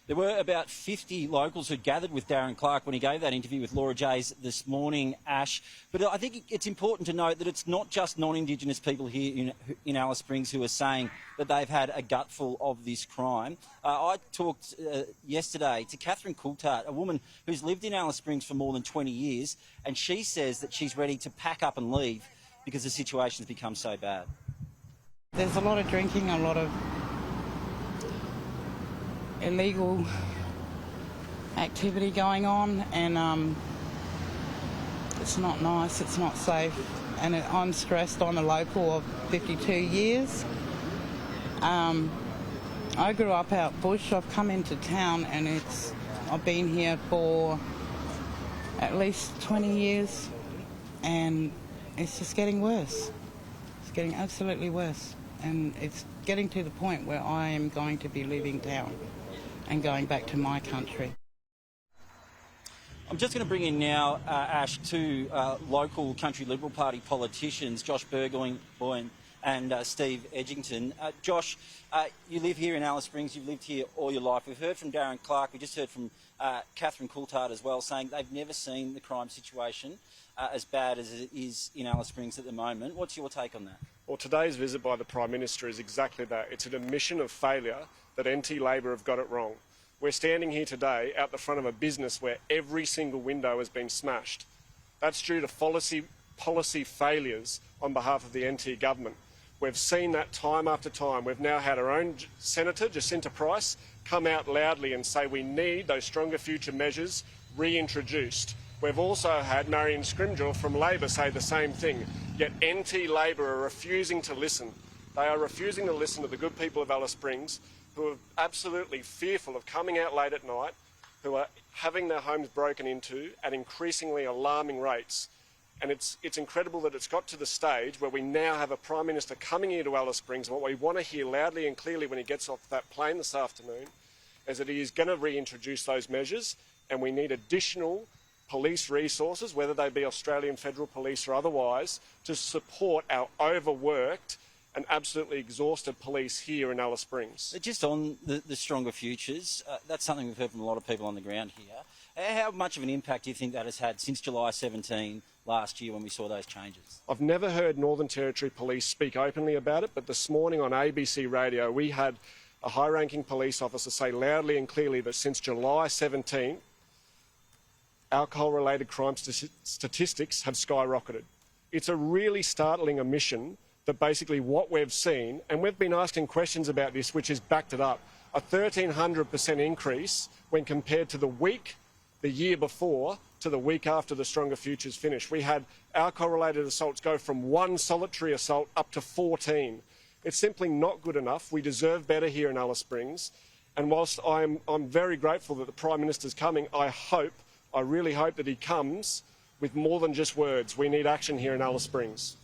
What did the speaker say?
There were about 50 locals who gathered with Darren Clark when he gave that interview with Laura Jays this morning, Ash. But I think it's important to note that it's not just non-Indigenous people here in Alice Springs who are saying that they've had a gutful of this crime. I talked yesterday to Catherine Coulthart, a woman who's lived in Alice Springs for more than 20 years, and she says that she's ready to pack up and leave because the situation's become so bad. There's a lot of drinking, a lot of illegal activity going on, and it's not nice, it's not safe, and I'm stressed. I'm a local of 52 years. I grew up out bush. I've come into town and I've been here for at least 20 years, and it's just getting worse. It's getting absolutely worse, and it's getting to the point where I am going to be leaving town and going back to my country. I'm just going to bring in now, Ash, two local Country Liberal Party politicians, Josh Burgoyne and Steve Edgington. Josh, you live here in Alice Springs, you've lived here all your life. We've heard from Darren Clark, we just heard from Catherine Coulthart as well, saying they've never seen the crime situation as bad as it is in Alice Springs at the moment. What's your take on that? Well, today's visit by the Prime Minister is exactly that. It's an admission of failure that NT-Labor have got it wrong. We're standing here today out the front of a business where every single window has been smashed. That's due to policy failures on behalf of the NT government. We've seen that time after time. We've now had our own Senator, Jacinta Price, come out loudly and say we need those stronger future measures reintroduced. We've also had Marion Scrimgeour from Labor say the same thing, yet NT-Labor are refusing to listen. They are refusing to listen to the good people of Alice Springs, who are absolutely fearful of coming out late at night, who are having their homes broken into at increasingly alarming rates. And it's incredible that it's got to the stage where we now have a Prime Minister coming here to Alice Springs, and what we want to hear loudly and clearly when he gets off that plane this afternoon is that he is going to reintroduce those measures, and we need additional police resources, whether they be Australian Federal Police or otherwise, to support our overworked and absolutely exhausted police here in Alice Springs. Just on the stronger futures, that's something we've heard from a lot of people on the ground here. How much of an impact do you think that has had since July 17 last year when we saw those changes? I've never heard Northern Territory Police speak openly about it, but this morning on ABC Radio we had a high-ranking police officer say loudly and clearly that since July 17, alcohol-related crime statistics have skyrocketed. It's a really startling omission that basically what we've seen, and we've been asking questions about this, which has backed it up, a 1,300% increase when compared to the year before, to the week after the Stronger Futures finished. We had alcohol-related assaults go from 1 solitary assault up to 14. It's simply not good enough. We deserve better here in Alice Springs. And whilst I'm very grateful that the Prime Minister's coming, I really hope that he comes with more than just words. We need action here in Alice Springs.